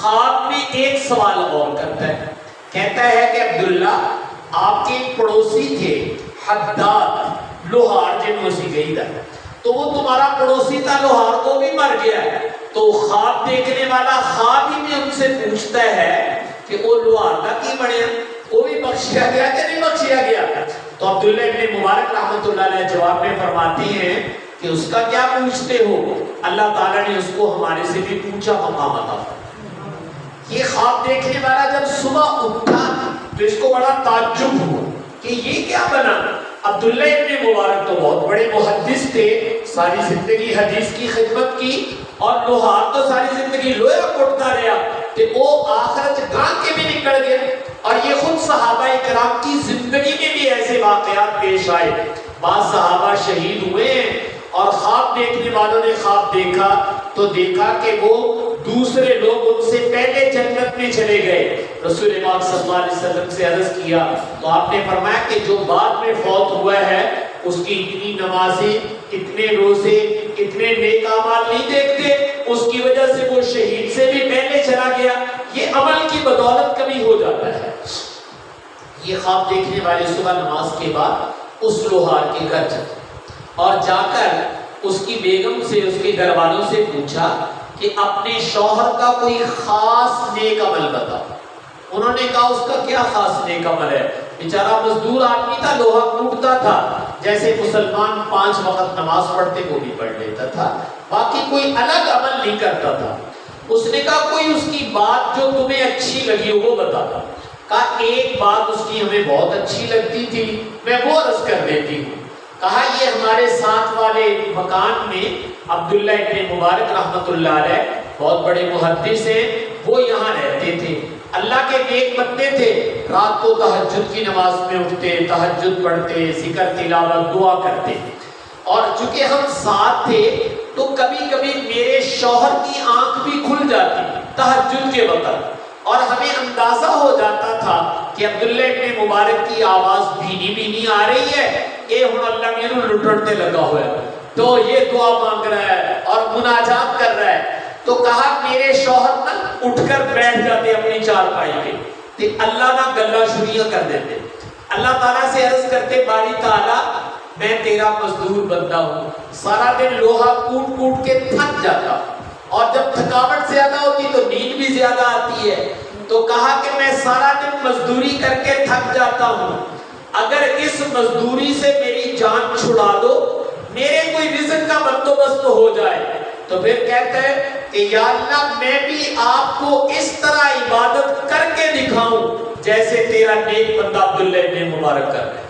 خواب میں ایک سوال اور کرتا ہے، کہتا ہے کہ عبداللہ آپ کے ایک پڑوسی تھے حداد لوہار جن وسی گئی تھا، تو وہ تمہارا پڑوسی تھا لوہار، وہ بھی مر گیا ہے، تو خواب دیکھنے والا خواب ہی میں ان سے پوچھتا ہے کہ وہ لوہار کا کی بنیا، وہ بھی بخشیا گیا کہ نہیں بخشیا گیا؟ تو عبداللہ ابن مبارک رحمۃ اللہ علیہ جواب میں فرماتے ہیں کہ اس کا کیا پوچھتے ہو، اللہ تعالیٰ نے اس کو ہمارے سے بھی پوچھا، مقام عطا فرمایا۔ یہ خواب دیکھنے والا جب صبح اٹھا تو اس کو بڑا تعجب ہوا کہ یہ کیا بنا۔ عبداللہ ابن مبارک تو بہت بڑے محدث تھے، ساری زندگی حدیث کی خدمت کی، اور لوہار تو ساری زندگی لوہا کوٹتا رہا، کہ وہ آخرت گاں کے بھی نکل گئے۔ اور یہ خود صحابہ کرام کی زندگی میں بھی ایسے واقعات پیش آئے، بعض صحابہ شہید ہوئے ہیں، اور خواب دیکھنے والوں نے خواب دیکھا تو دیکھا کہ وہ دوسرے لوگ ان سے پہلے جنت میں چلے گئے۔ رسول پاک صلی اللہ علیہ وسلم سے عرض کیا تو آپ نے فرمایا کہ جو بعد میں فوت ہوا ہے اس کی اتنی نمازیں، اتنے روزے، اتنے نیک اعمال نہیں دیکھتے، اس کی وجہ سے وہ شہید سے بھی پہلے چلا گیا۔ یہ عمل کی بدولت کبھی ہو جاتا ہے۔ یہ خواب دیکھنے والے صبح نماز کے بعد اس لوہار کے گھر چلے اور جا کر اس کی بیگم سے، اس کے گھر والوں سے پوچھا کہ اپنے شوہر کا کوئی خاص نیک عمل بتاؤ۔ انہوں نے کہا اس کا کیا خاص نیک عمل ہے، بیچارہ مزدور آدمی تھا، لوہا کوٹتا تھا، جیسے مسلمان 5 وقت نماز پڑھتے وہ بھی پڑھ لیتا تھا، باقی کوئی الگ عمل نہیں کرتا تھا۔ اس نے کہا کوئی اس کی بات جو تمہیں اچھی لگی ہو وہ بتا دو۔ کہا ایک بات اس کی ہمیں بہت اچھی لگتی تھی، میں وہ عرض کر دیتی ہوں۔ کہا یہ ہمارے ساتھ والے مکان میں عبداللہ ابن مبارک رحمۃ اللہ علیہ بہت بڑے محدث ہیں، وہ یہاں رہتے تھے، اللہ کے نیک بندے تھے، رات کو تہجد کی نماز میں اٹھتے، تہجد پڑھتے، ذکر تلاوت دعا کرتے، اور چونکہ ہم ساتھ تھے تو کبھی کبھی میرے شوہر کی آنکھ بھی کھل جاتی تہجد کے وقت، اور ہمیں اندازہ ہو جاتا تھا کہ عبداللہ ابن مبارک کی آواز بھینی بھینی آ رہی ہے، اے ہن اللہ میرے لٹڑتے لگا ہوا ہے، تو یہ دعا مانگ رہا ہے اور مناجات کر رہا ہے۔ تو کہا میرے شوہر نہ اٹھ کر بیٹھ جاتے اپنی چارپائی پہ، تو اللہ نہ گلہ شریعہ کر دیتے، اللہ تعالیٰ سے عرض کرتے باری تعالیٰ میں تیرا مزدور بندہ ہوں، سارا دن لوہا کوٹ کوٹ کے تھک جاتا، اور جب تھکاوٹ زیادہ ہوتی تو نیند بھی زیادہ آتی ہے، تو کہا کہ میں سارا دن مزدوری کر کے تھک جاتا ہوں، اگر اس مزدوری سے میری جان چھڑا دو، میرے کوئی رزق کا بندوبست ہو جائے۔ تو پھر کہتا ہے کہ یا اللہ میں بھی آپ کو اس طرح عبادت کر کے دکھاؤں جیسے تیرا نیک بندہ عبداللہ ابن مبارک کر رہے۔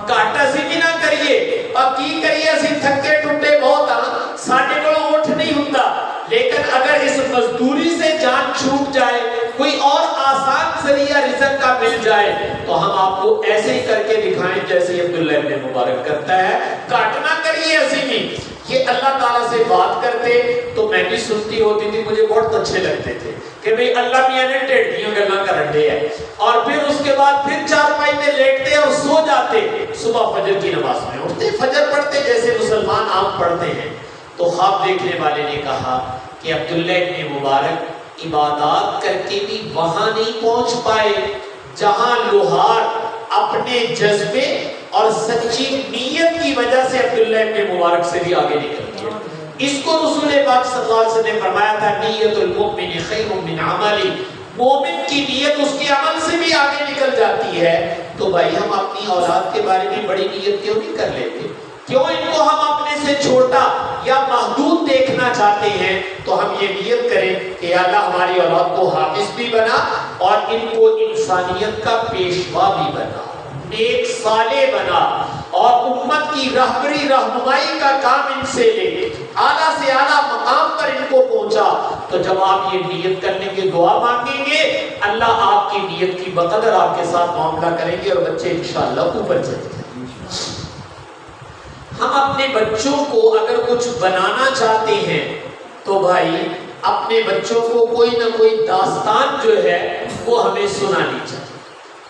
کاٹا سی بھی نہ کریے، اور کی کریے اسی تھکے ٹوٹے بہت ہاں ساڈے کو اٹھ نہیں ہوتا، لیکن اگر اس مزدوری سے جان چھوٹ جائے، کوئی اور آسان ذریعہ رزق کا مل جائے تو ہم آپ کو ایسے ہی کر کے دکھائیں جیسے عبداللہ ابن مبارک کرتا ہے، کاٹنا کریے ایسے نہیں۔ یہ اللہ تعالیٰ سے بات کرتے تو میں بھی سنتی ہوتی تھی، مجھے بہت اچھے لگتے تھے کہ بھئی اللہ میاں نے ٹیڑھیاں گلاں کرن دے ہیں، اور پھر اس کے بعد پھر چارپائی میں لیٹتے اور سو جاتے، صبح فجر کی نماز میں اٹھتے فجر پڑھتے جیسے مسلمان عام پڑھتے ہیں۔ تو خواب دیکھنے والے نے کہا کہ عبداللہ ابن مبارک عبادات کر کے بھی وہاں نہیں پہنچ پائے جہاں لوہار اپنے جذبے اور سچی نیت کی وجہ سے عبداللہ ابن مبارک سے بھی آگے نکل گیا۔ اس کو رسول پاک صلی اللہ علیہ وسلم نے فرمایا تھا نیت المؤمن خیر من عملی، مومن کی نیت اس کے عمل سے بھی آگے نکل جاتی ہے۔ تو بھائی ہم اپنی اولاد کے بارے میں بڑی نیت کیوں نہیں کر لیتے؟ کیوں ان کو ہم اپنے سے چھوٹا یا محدود دیکھنا چاہتے ہیں؟ تو ہم یہ نیت کریں کہ اللہ ہماری اولاد کو حافظ بھی بنا اور ان کو انسانیت کا پیشوا بھی بنا، نیک صالح بنا، اور امت کی رہبری رہنمائی کا کام ان سے لے، اعلیٰ سے اعلیٰ مقام پر ان کو پہنچا۔ تو جب آپ یہ نیت کرنے کی دعا مانگیں گے، اللہ آپ کی نیت کی بقدر آپ کے ساتھ معاملہ کریں گے اور بچے انشاءاللہ اوپر چلیں گے۔ ہم اپنے بچوں کو اگر کچھ بنانا چاہتے ہیں تو بھائی اپنے بچوں کو کوئی نہ کوئی داستان جو ہے وہ ہمیں سنانی چاہیے،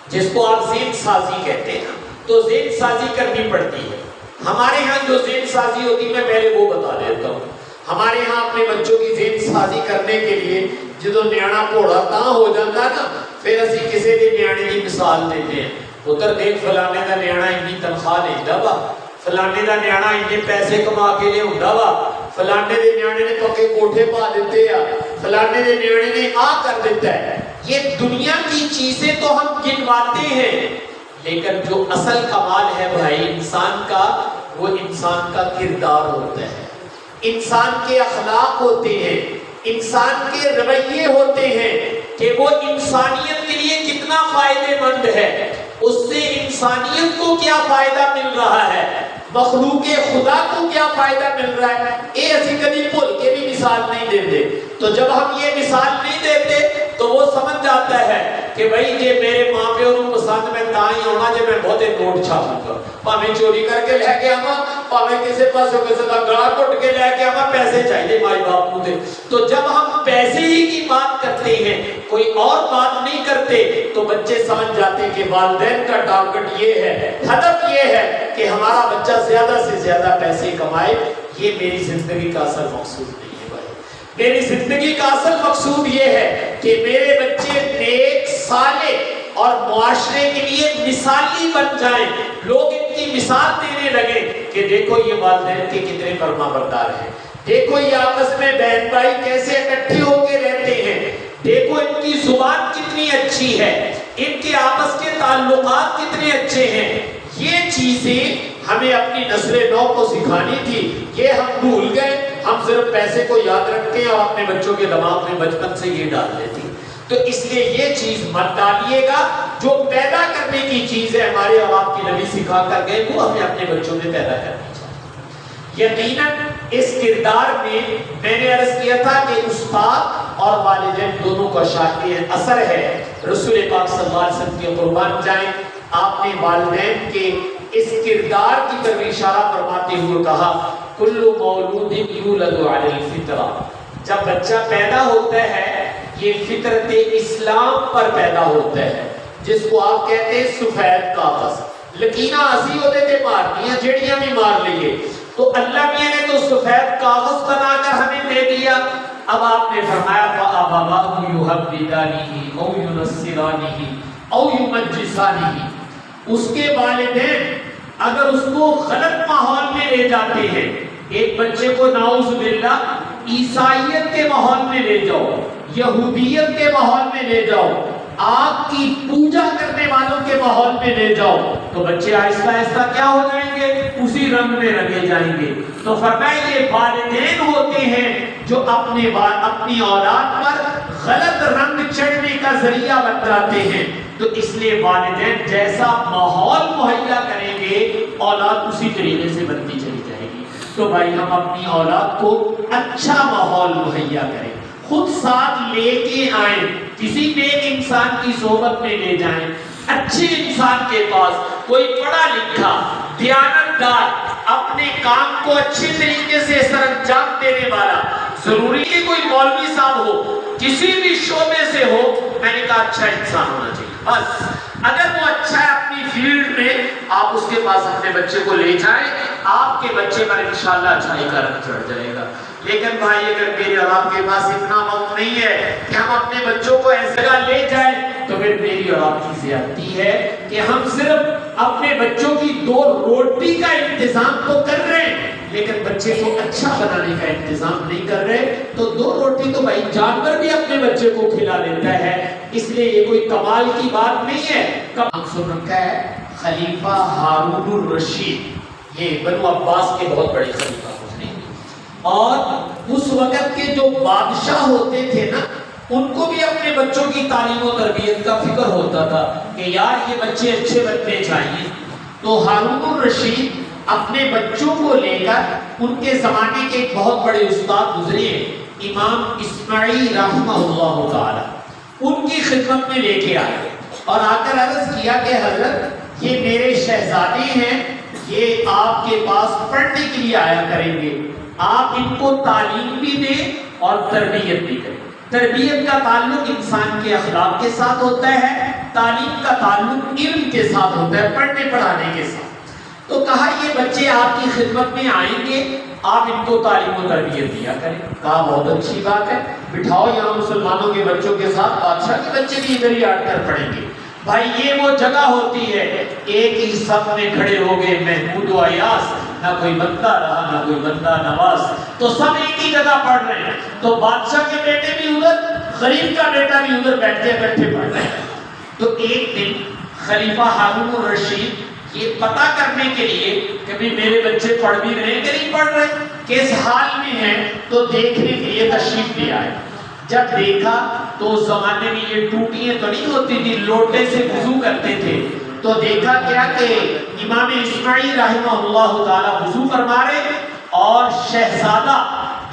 جس کو آپ ذہن سازی کہتے ہیں، تو ذہن سازی کرنی پڑتی ہے۔ ہمارے ہاں جو ذہن سازی ہوتی ہے میں پہلے وہ بتا دیتا ہوں۔ ہمارے ہاں اپنے بچوں کی ذہن سازی کرنے کے لیے جدو نیانا گھوڑا تاں ہو جاتا نا پھر اسی کسی دے نیانے کی مثال دیتے ہیں، پتر دیکھ فلانے دا نیانا اتنی تنخواہ لیتا وا، فلانے دا نیانا اتنے پیسے کما کے لے ہوندا وا، فلانے دے نیانے نے پکے کوٹھے پا دیتے ہیں، فلانے دے نیانے نے آ کر دیتا ہے۔ یہ دنیا کی چیزیں تو ہم گنواتے ہیں، لیکن جو اصل کمال ہے بھائی انسان کا، وہ انسان کا کردار ہوتا ہے، انسان کے اخلاق ہوتے ہیں، انسان کے رویے ہوتے ہیں کہ وہ انسانیت کے لیے کتنا فائدہ مند ہے، اس سے انسانیت کو کیا فائدہ مل رہا ہے، مخلوق خدا کو کیا فائدہ مل رہا ہے۔ اے اسی کبھی بھول کے بھی مثال نہیں دیتے، تو جب ہم یہ مثال نہیں دیتے تو وہ سمجھ جاتا ہے کہ بھائی یہ میرے ماں پیو نوں پسند میں تاں ہی ہونا جے میں بہتے نوٹ چھاپوں گا، پاویں چوری کر کے لے کے آواں، پاویں کسی پاسوں کسی کا گلا گھٹ کے لے کے آواں، پیسے چاہیے مائی باپ کو دے۔ تو جب ہم پیسے ہی کی بات کرتے ہیں، کوئی اور بات نہیں کرتے، تو بچے سمجھ جاتے ہیں کہ والدین کا ٹارگٹ یہ ہے، ہدف یہ ہے کہ ہمارا بچہ زیادہ سے زیادہ پیسے کمائے۔ یہ میری زندگی کا اصل مقصود نہیں ہے بھائی، میری زندگی کا اصل مقصود یہ ہے کہ میرے بچے نیک صالح اور معاشرے کے لیے مثالی بن جائیں، لوگ ان کی مثال دینے لگے کہ دیکھو یہ والدین کے کتنے فرما بردار ہیں، دیکھو یہ آپس میں بہن بھائی کیسے اکٹھے ہو کے رہتے ہیں، دیکھو ان کی زبان کتنی اچھی ہے، ان کے آپس کے تعلقات کتنے اچھے ہیں۔ یہ چیزیں ہمیں اپنی نسل نو کو سکھانی تھی، یہ ہم بھول گئے، ہم صرف پیسے کو یاد رکھتے ہیں اور اپنے بچوں کے دماغ میں بچپن سے یہ ڈال دیتے ہیں۔ تو اس لیے یہ چیز مت ڈالیے گا، جو پیدا کرنے کی چیز ہے ہمارے اور آپ کی نبی سکھا کر گئے وہ ہمیں اپنے بچوں میں پیدا کرنی چاہیے۔ یقیناً اس کردار میں نے عرض کیا تھا کہ استاد اور والدین دونوں کا شاکر اثر ہے۔ رسول پاک صلی اللہ علیہ وسلم کے قربان جائیں، آپ نے والدین کے اس کردار کی طرف اشارہ فرماتے ہوئے کہا کل مولود یولد علی الفطرہ، جب بچہ پیدا ہوتا ہے یہ فطرت اسلام پر پیدا ہوتا ہے، جس کو آپ کہتے ہیں سفید کاغذ، لکینا ہسی ہوتے تھے مارنی ہیں جڑیاں بھی مار لیے، تو اللہ میاں نے تو سفید کاغذ بنا کر ہمیں دے دیا۔ اب آپ نے فرمایا فَأَبَوَاهُ يُهَوِّدَانِهِ أَوْ يُنَصِّرَانِهِ أَوْ يُمَجِّسَانِهِ، اس کے والدین اگر اس کو غلط ماحول میں لے جاتے ہیں، ایک بچے کو نعوذ باللہ عیسائیت کے ماحول میں لے جاؤ، یہودیت کے ماحول میں لے جاؤ، آگ کی پوجا کرنے والوں کے ماحول میں لے جاؤ، تو بچے آہستہ آہستہ کیا ہو جائیں گے؟ اسی رنگ میں رنگے جائیں گے۔ تو فرمایا یہ والدین ہوتے ہیں جو اپنی اولاد پر غلط رنگ چڑھنے کا ذریعہ بن جاتے ہیں۔ تو اس لیے والدین جیسا ماحول مہیا کریں گے اولاد اسی طریقے سے بنتی چلی جائے گی۔ تو بھائی ہم اپنی اولاد کو اچھا ماحول مہیا کریں، خود ساتھ لے کے آئیں، کسی نیک انسان کی صحبت میں لے جائیں، اچھے انسان کے پاس، کوئی پڑھا لکھا دیانتدار اپنے کام کو اچھے طریقے سے سر انجام دینے والا، ضروری ہے کوئی مولوی صاحب ہو، کسی بھی شعبے سے ہو، میں نے کہا اچھا انسان ہونا چاہیے بس۔ اگر وہ اچھا ہے اپنی فیلڈ میں، آپ اس کے پاس اپنے بچے کو لے جائیں، آپ کے بچے پر انشاءاللہ اچھائی کا رنگ چڑھ جائے گا۔ لیکن بھائی اگر میرے اور آپ کے پاس اتنا وقت نہیں ہے کہ ہم اپنے بچوں کو ایسی جگہ لے جائیں، تو پھر میری اور آپ کی زیادتی ہے کہ ہم صرف اپنے بچوں کی 2 روٹی کا انتظام تو کر رہے ہیں، لیکن بچے کو اچھا بنانے کا انتظام نہیں کر رہے۔ تو 2 روٹی تو بھائی جانور بھی اپنے بچے کو کھلا دیتا ہے، اس لیے یہ کوئی کمال کی بات نہیں ہے۔ سن رکھا ہے خلیفہ ہارون الرشید، یہ بنو عباس کے بہت بڑے خلیفہ ہوتے ہیں، اور اس وقت کے جو بادشاہ ہوتے تھے نا، ان کو بھی اپنے بچوں کی تعلیم و تربیت کا فکر ہوتا تھا کہ یار یہ بچے اچھے بننے چاہیے۔ تو ہارون الرشید اپنے بچوں کو لے کر ان کے زمانے کے ایک بہت بڑے استاد گزرے ہیں امام اسماعیل رحمہ اللہ تعالی، ان کی خدمت میں لے کے آئے اور آ کر عرض کیا کہ حضرت یہ میرے شہزادے ہیں، یہ آپ کے پاس پڑھنے کے لیے آیا کریں گے، آپ ان کو تعلیم بھی دیں اور تربیت بھی کریں۔ تربیت کا تعلق انسان کے اخلاق کے ساتھ ہوتا ہے، تعلیم کا تعلق علم کے ساتھ ہوتا ہے، پڑھنے پڑھانے کے ساتھ۔ تو کہا یہ بچے آپ کی خدمت میں آئیں گے، آپ ان کو تعلیم و تربیت دیا کریں۔ کہا بہت اچھی بات ہے، بٹھاؤ یہاں مسلمانوں کے بچوں کے ساتھ، بادشاہ کے بچے بھی ادھر ہی آٹ کر پڑھیں گے۔ بھائی یہ وہ جگہ ہوتی ہے، ایک ہی صف میں کھڑے ہو گئے محمود و ایاس، نہ کوئی بندہ رہا نہ کوئی بندہ نواز، تو سب ایک ہی جگہ پڑھ رہے ہیں، تو بادشاہ کے بیٹے بھی ادھر، غریب کا بیٹا بھی ادھر بیٹھے پڑھ رہے ہیں۔ تو ایک دن خلیفہ ہارون الرشید یہ پتہ کرنے کے لیے کہ بھی میرے بچے پڑھ بھی رہے ہیں کہ نہیں پڑھ رہے، کس حال میں ہیں، تو دیکھنے کے لیے تشریف لے آئے۔ جب دیکھا تو اس زمانے میں یہ ٹوٹیاں تو نہیں ہوتی تھی، لوٹے سے وضو کرتے تھے، تو دیکھا کیا کہ امام اسماعیل رحمہ اللہ تعالی وضو فرما رہے، اور شہزادہ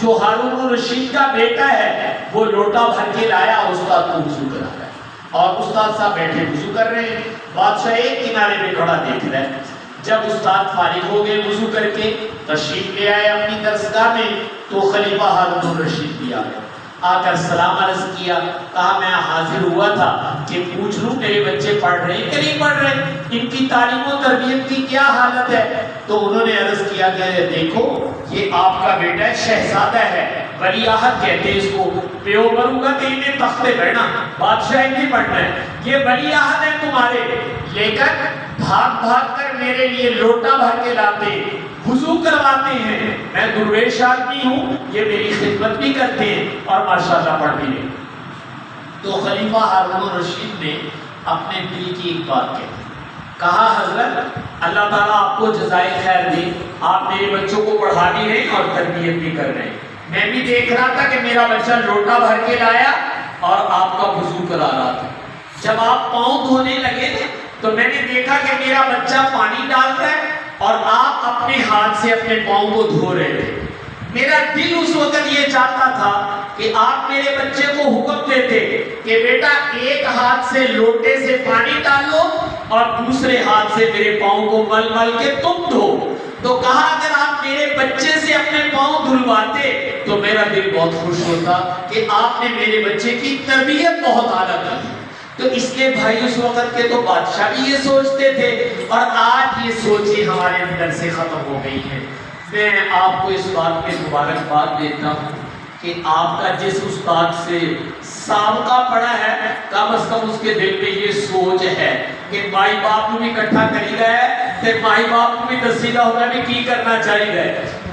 جو ہارون الرشید کا بیٹا ہے وہ لوٹا بھر کے لایا، استاد کو وضو کرا رہا ہے، اور استاد صاحب بیٹھے وضو کر رہے ہیں، بادشاہ ایک کنارے میں کھڑا دیکھ رہا ہے۔ جب استاد فارغ ہو گئے وضو کر کے، تشریف لے آئے اپنی درسگاہ میں، تو خلیفہ ہارون الرشید بھی آ گئے، آ کر سلام عرض کیا، کہا میں حاضر ہوا تھا کہ پوچھ لوں میرے بچے پڑھ رہے ہیں کہ نہیں پڑھ رہے، ان کی تعلیم و تربیت کی کیا حالت ہے؟ تو انہوں نے عرض کیا کہ دیکھو یہ آپ کا بیٹا ہے، شہزادہ ہے، ولی عہد کہتے ہیں اس کو، پیو کروں گا کہ انہیں تختے بیٹھنا، بادشاہ نہیں پڑھنا ہے، یہ ولی عہد ہے تمہارے، لیکن بھاگ بھاگ کر میرے لیے لوٹا بھر کے لاتے، وضو کرواتے ہیں، میں درویش آدمی ہوں، یہ میری خدمت بھی کرتے ہیں اور ماشاءاللہ پڑھ بھی لیں۔ تو خلیفہ ہارون الرشید نے اپنے دل کی ایک بات کہا حضرت اللہ تعالیٰ آپ کو جزائے خیر دے، آپ میرے بچوں کو پڑھا بھی رہے ہیں اور تربیت بھی کر رہے ہیں، میں بھی دیکھ رہا تھا کہ میرا بچہ لوٹا بھر کے لایا اور آپ کا وضو کرا رہا تھا، جب آپ پاؤں دھونے لگے تھے تو میں نے دیکھا کہ میرا بچہ پانی ڈالتا ہے اور آپ اپنے ہاتھ سے اپنے پاؤں کو دھو رہے تھے، میرا دل اس وقت یہ چاہتا تھا کہ آپ میرے بچے کو حکم دیتے کہ بیٹا ایک ہاتھ سے لوٹے سے پانی ڈالو اور دوسرے ہاتھ سے میرے پاؤں کو مل مل کے تم دھو، تو کہا اگر آپ میرے بچے سے اپنے پاؤں دھلواتے تو میرا دل بہت خوش ہوتا کہ آپ نے میرے بچے کی تربیت بہت اعلیٰ کی۔ تو اس لیے بھائی اس وقت کے تو بادشاہ بھی یہ سوچتے تھے، اور آج یہ سوچیں ہمارے اندر سے ختم ہو گئی ہے۔ میں آپ کو اس بات پہ مبارکباد دیتا ہوں کہ آپ کا جس استاد سے سابقہ پڑا ہے، کم از کم اس کے دل میں یہ سوچ ہے کہ مائی باپ کو بھی اکٹھا کری گئے، پھر مائی باپ کو بھی دسیدہ ہونا بھی کی کرنا چاہیے۔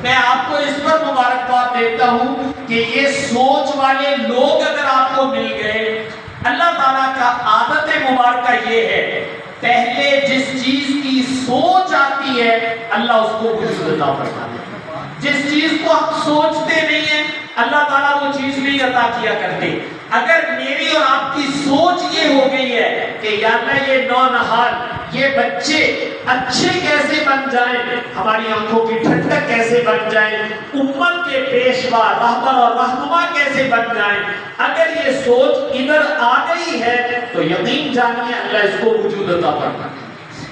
میں آپ کو اس پر مبارکباد دیتا ہوں کہ یہ سوچ والے لوگ اگر آپ کو مل گئے، اللہ تعالیٰ کا عادت مبارکہ یہ ہے پہلے جس چیز کی سوچ آتی ہے اللہ اس کو وجود عطا فرماتا ہے، جس چیز کو ہم سوچتے نہیں ہیں اللہ تعالیٰ وہ چیز نہیں عطا کیا کرتے۔ اگر میری اور آپ کی سوچ یہ ہو گئی ہے کہ یا اللہ یہ نونہال یہ بچے اچھے کیسے بن جائیں، ہماری آنکھوں کی ٹھنڈک کیسے بن جائیں، امت کے پیشوا رہبر اور رہنما کیسے بن جائیں، اگر یہ سوچ ادھر آ گئی ہے تو یقین جانیے اللہ اس کو وجود عطا فرماتا ہے۔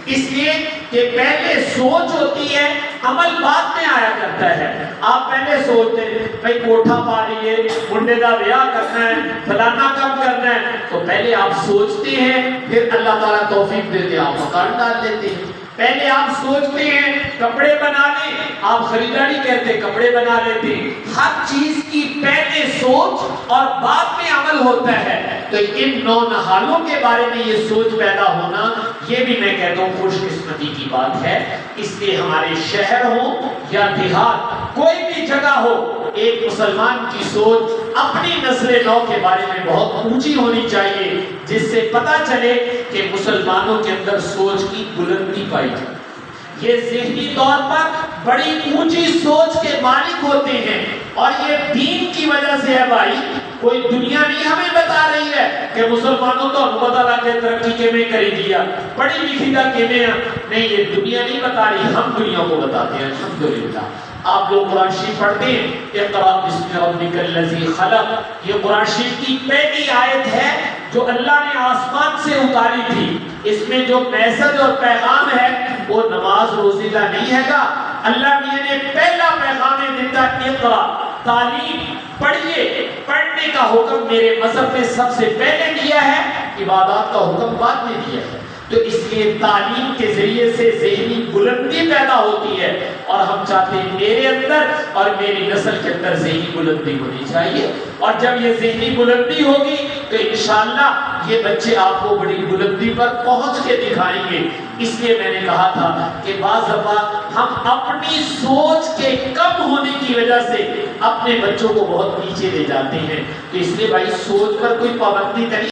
اس لیے کہ پہلے سوچ ہوتی ہے، عمل بعد میں آیا کرتا ہے۔ آپ پہلے سوچتے ہیں بھائی کوٹھا پا لیے، منڈے دا بیاہ کرنا ہے، فلانا کام کرنا ہے، تو پہلے آپ سوچتے ہیں، پھر اللہ تعالیٰ توفیق دیتے آپ مکان ڈال دیتے ہیں۔ پہلے آپ سوچتے ہیں کپڑے بنا لیں، آپ خریداری کرتے کپڑے بنا لیتے ہیں۔ ہر چیز کی پہلے سوچ اور بعد میں عمل ہوتا ہے۔ تو ان نونہالوں کے بارے میں یہ سوچ پیدا ہونا، یہ بھی میں کہتا ہوں خوش قسمتی کی بات ہے۔ اس لیے ہمارے شہر ہو یا دیہات، کوئی بھی جگہ ہو، ایک مسلمان کی سوچ اپنی نسل نو کے بارے میں بہت اونچی ہونی چاہیے، جس سے پتہ چلے کہ مسلمانوں کے اندر سوچ کی بلندی پائی جائے۔ یہ ذہنی طور پر بڑی اونچی سوچ کے مالک ہوتے ہیں، اور یہ دین کی وجہ سے ہے بھائی، کوئی دنیا نہیں ہمیں بتا رہی ہے کہ مسلمانوں تو پتہ لگ کے ترقی کے میں کری دیا، پڑھی لکھی دا کے میں نہیں، یہ دنیا نہیں بتا رہی، ہم دنیا کو بتاتے ہیں۔ الحمدللہ آپ لوگ قرآن شریف پڑھتے ہیں، اقرأ بسم ربک الذی خلق، یہ قرآن شریف کی پہلی آیت ہے جو اللہ نے آسمان سے اتاری تھی۔ اس میں جو میسج اور پیغام ہے وہ نماز روزے کا نہیں ہے گا، اللہ میاں نے پہلا پیغام دیتا اقرأ، تعلیم، پڑھیے۔ پڑھنے کا حکم میرے مذہب میں سب سے پہلے دیا ہے، عبادات کا حکم بعد میں دیا ہے۔ تو اس لیے تعلیم کے ذریعے سے ذہنی بلندی پیدا ہوتی ہے، اور ہم چاہتے ہیں میرے اندر اور میری نسل کے اندر ذہنی بلندی ہونی چاہیے، اور جب یہ ذہنی بلندی ہوگی تو انشاءاللہ یہ بچے آپ کو بڑی بلندی پر پہنچ کے دکھائیں گے۔ اس لیے میں نے کہا تھا کہ بعض دفعہ ہم اپنی سوچ کے کم ہونے کی وجہ سے اپنے بچوں کو بہت نیچے لے جاتے ہیں، تو اس لیے بھائی سوچ پر کوئی پابندی کریے۔